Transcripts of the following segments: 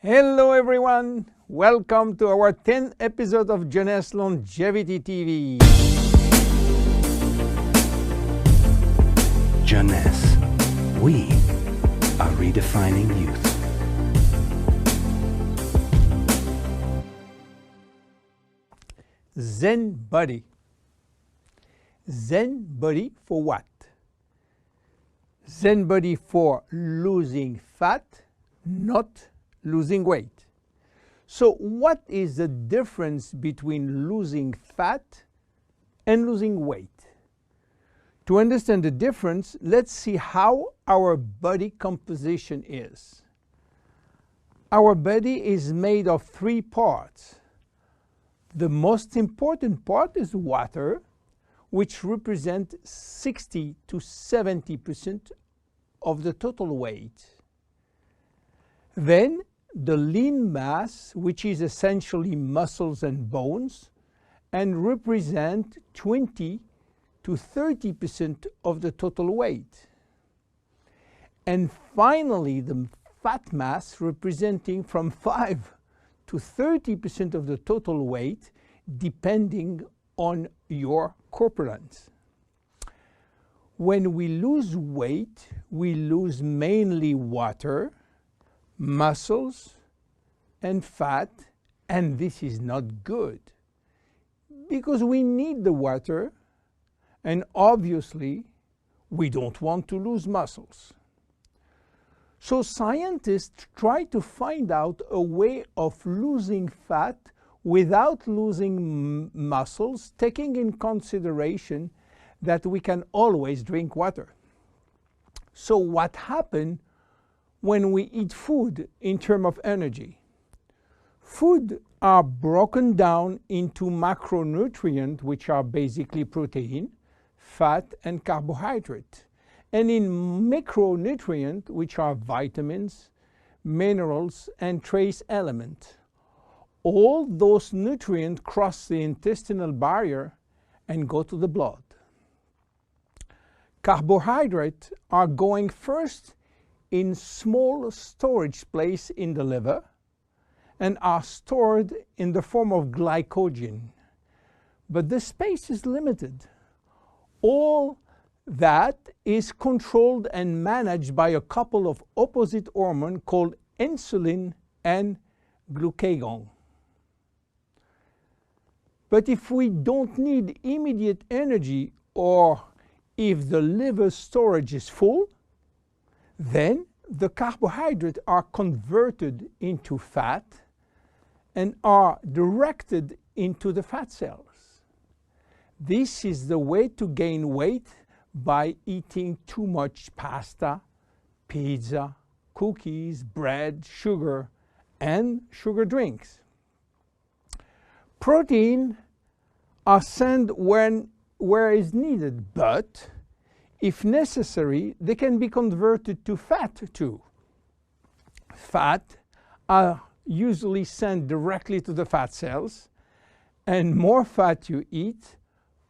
Hello everyone, welcome to our 10th episode of JEUNESSE Longevity TV. JEUNESSE, we are redefining youth. Zen Body. Zen Body for what? Zen Body for losing fat, not losing weight. So what is the difference between losing fat and losing weight? To understand the difference, let's see how our body composition is. Our body is made of three parts. The most important part is water, which represents 60 to 70% of the total weight. Then the lean mass, which is essentially muscles and bones, and represent 20 to 30% of the total weight. And finally, the fat mass, representing from 5 to 30% of the total weight, depending on your corpulence. When we lose weight, we lose mainly water, muscles, and fat, and this is not good because we need the water, and obviously we don't want to lose muscles. So scientists try to find out a way of losing fat without losing muscles, taking in consideration that we can always drink water. So what happens when we eat food in terms of energy? Food are broken down into macronutrients, which are basically protein, fat, and carbohydrate, and in micronutrients, which are vitamins, minerals, and trace elements. All those nutrients cross the intestinal barrier and go to the blood. Carbohydrates are going first in small storage place in the liver and are stored in the form of glycogen. But the space is limited. All that is controlled and managed by a couple of opposite hormones called insulin and glucagon. But if we don't need immediate energy, or if the liver storage is full, then the carbohydrates are converted into fat and are directed into the fat cells. This is the way to gain weight by eating too much pasta, pizza, cookies, bread, sugar, and sugar drinks. Protein are sent where is needed, but if necessary, they can be converted to fat too. Fat are usually sent directly to the fat cells, and more fat you eat,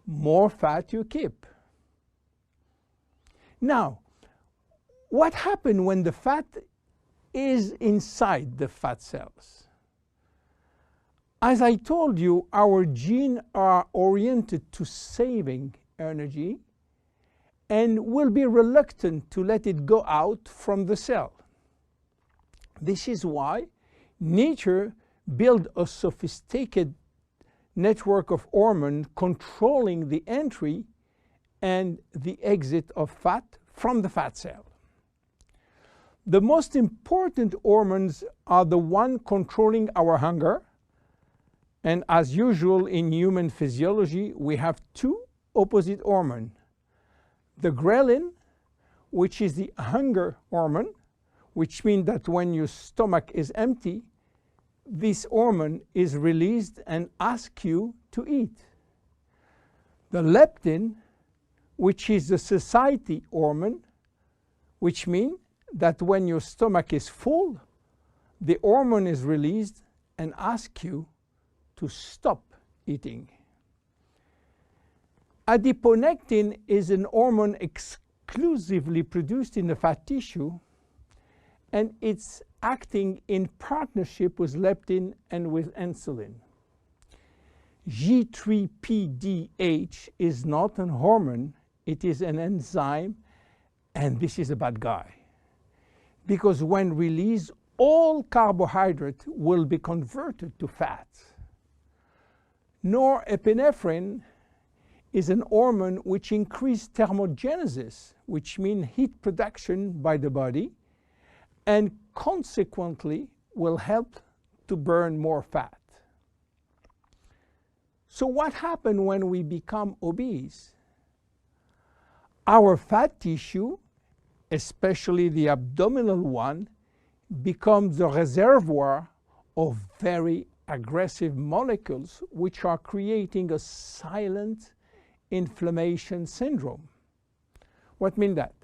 more fat you keep. Now, what happens when the fat is inside the fat cells? As I told you, our genes are oriented to saving energy and will be reluctant to let it go out from the cell. This is why nature built a sophisticated network of hormones controlling the entry and the exit of fat from the fat cell. The most important hormones are the ones controlling our hunger, and as usual in human physiology, we have two opposite hormones. The ghrelin, which is the hunger hormone, which means that when your stomach is empty, this hormone is released and asks you to eat. The leptin, which is the satiety hormone, which means that when your stomach is full, the hormone is released and asks you to stop eating. Adiponectin is an hormone exclusively produced in the fat tissue, and its acting in partnership with leptin and with insulin. G3PDH is not an hormone, it is an enzyme, and this is a bad guy. Because when released, all carbohydrate will be converted to fat. Norepinephrine is an hormone which increases thermogenesis, which means heat production by the body, and consequently will help to burn more fat. So what happens when we become obese? Our fat tissue, especially the abdominal one, becomes the reservoir of very aggressive molecules which are creating a silent inflammation syndrome. What means that?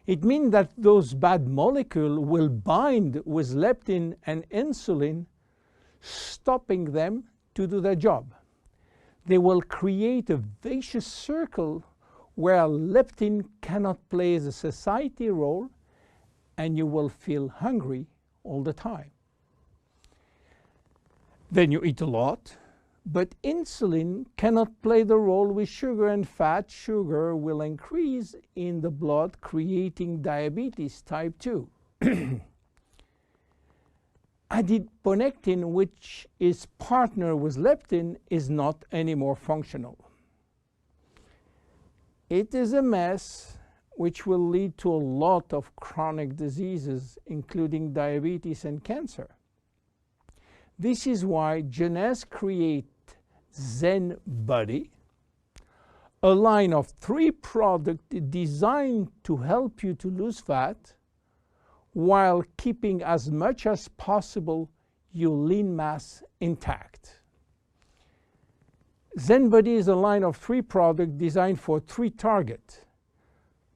It means that those bad molecules will bind with leptin and insulin, stopping them to do their job. They will create a vicious circle where leptin cannot play the satiety role, and you will feel hungry all the time. Then you eat a lot, but insulin cannot play the role with sugar and fat. Sugar will increase in the blood, creating diabetes type 2. Adiponectin, which is partner with leptin, is not anymore functional. It is a mess which will lead to a lot of chronic diseases, including diabetes and cancer. This is why JEUNESSE created ZEN BODI, a line of 3 products designed to help you to lose fat while keeping as much as possible your lean mass intact. ZEN BODI is a line of 3 products designed for 3 targets: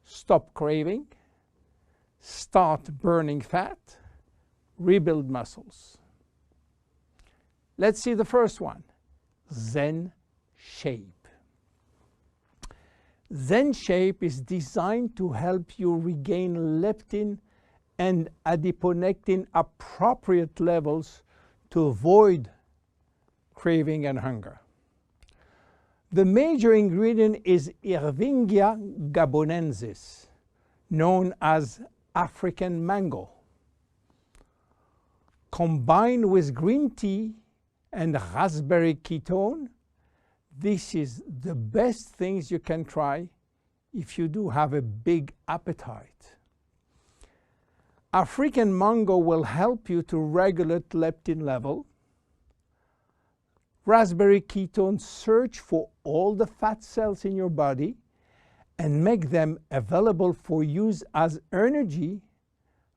stop craving, start burning fat, rebuild muscles. Let's see the first one, ZEN Shape. ZEN Shape is designed to help you regain leptin and adiponectin appropriate levels to avoid craving and hunger. The major ingredient is Ervingia gabonensis, known as African mango. Combined with green tea and raspberry ketone, this is the best things you can try if you do have a big appetite. African mango will help you to regulate leptin level. Raspberry ketone search for all the fat cells in your body and make them available for use as energy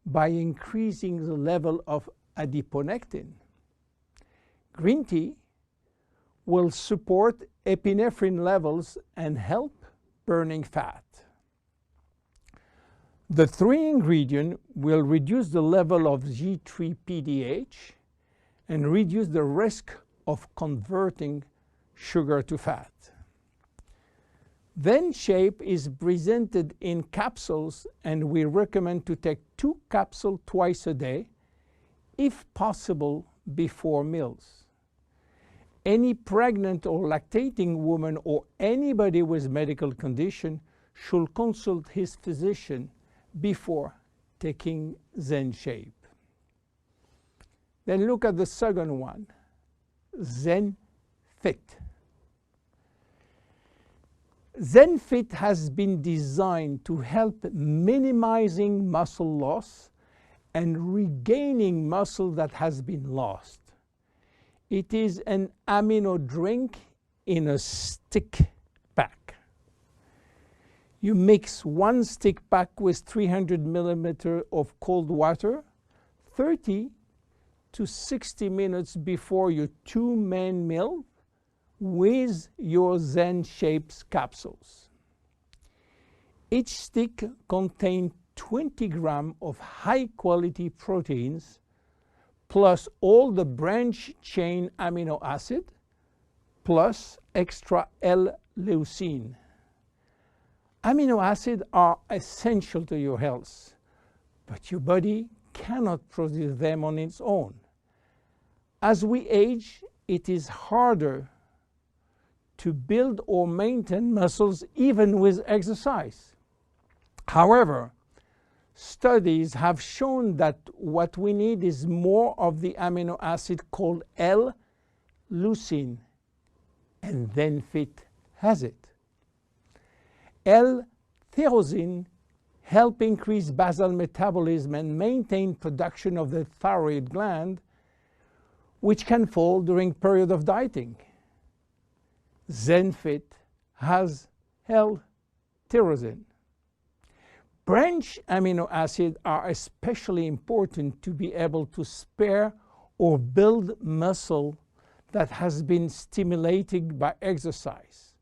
by increasing the level of adiponectin. Green tea will support epinephrine levels and help burning fat. The 3 ingredients will reduce the level of G3PDH and reduce the risk of converting sugar to fat. ZEN Shape is presented in capsules, and we recommend to take 2 capsules twice a day, if possible before meals. Any pregnant or lactating woman or anybody with medical condition should consult his physician before taking ZEN Shape. Then look at the second one, ZEN Fit. ZEN Fit has been designed to help minimizing muscle loss and regaining muscle that has been lost. It is an amino drink in a stick pack. You mix 1 stick pack with 300 milliliters of cold water 30 to 60 minutes before your 2 main meal with your ZEN Shapes capsules. Each stick contains 20 grams of high-quality proteins plus all the branch-chain amino acid plus extra L-leucine. Amino acids are essential to your health, but your body cannot produce them on its own. As we age, it is harder to build or maintain muscles even with exercise. However, studies have shown that what we need is more of the amino acid called L-leucine, and ZENFIT has it. L-tyrosine help increase basal metabolism and maintain production of the thyroid gland, which can fall during period of dieting. ZENFIT has L-tyrosine. Branch amino acids are especially important to be able to spare or build muscle that has been stimulated by exercise.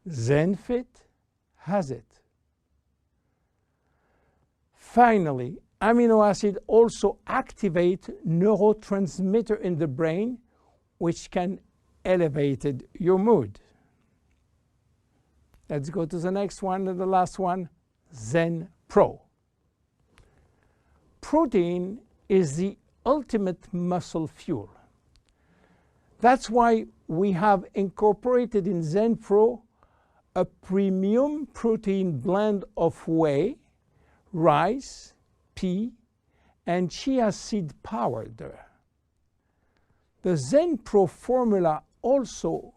ZENFIT has it. Finally, amino acids also activate neurotransmitter in the brain, which can elevate your mood. Let's go to the next one and the last one, Zen Pro. Protein is the ultimate muscle fuel. That's why we have incorporated in Zen Pro a premium protein blend of whey, rice, pea, and chia seed powder. The Zen Pro formula also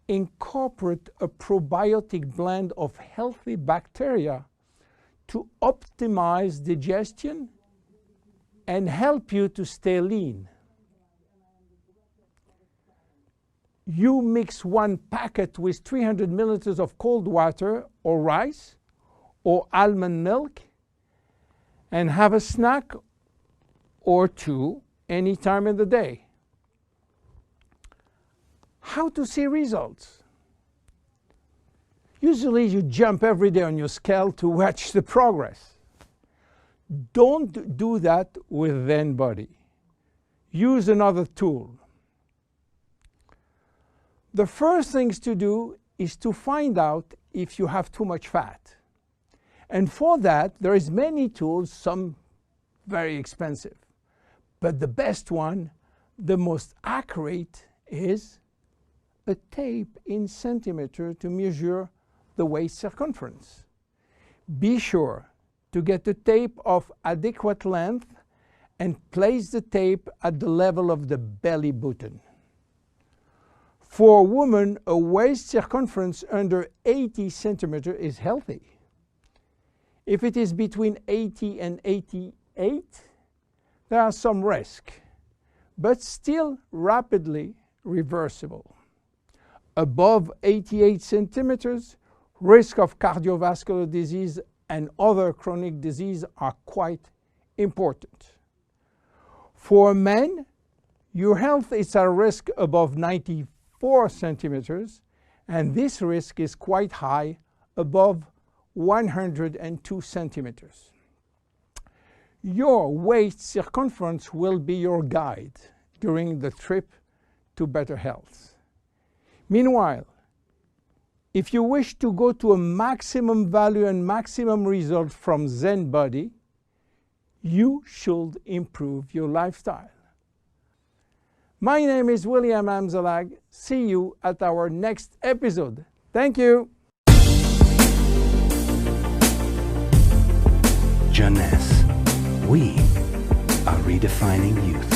incorporates a probiotic blend of healthy bacteria to optimize digestion and help you to stay lean. You mix one packet with 300 milliliters of cold water or rice or almond milk and have a snack or two any time in the day. How to see results? Usually you jump every day on your scale to watch the progress. Don't do that with Zen Body. Use another tool. The first things to do is to find out if you have too much fat. And for that, there is many tools, some very expensive. But the best one, the most accurate, is a tape in centimeter to measure the waist circumference. Be sure to get the tape of adequate length and place the tape at the level of the belly button. For a woman, a waist circumference under 80 centimeters is healthy. If it is between 80 and 88, there are some risk, but still rapidly reversible. Above 88 centimeters, risk of cardiovascular disease and other chronic disease are quite important. For men, your health is at risk above 94 centimeters, and this risk is quite high, above 102 centimeters. Your waist circumference will be your guide during the trip to better health. Meanwhile, if you wish to go to a maximum value and maximum result from Zen Body, you should improve your lifestyle. My name is William Amzalag. See you at our next episode. Thank you. JEUNESSE. We are redefining youth.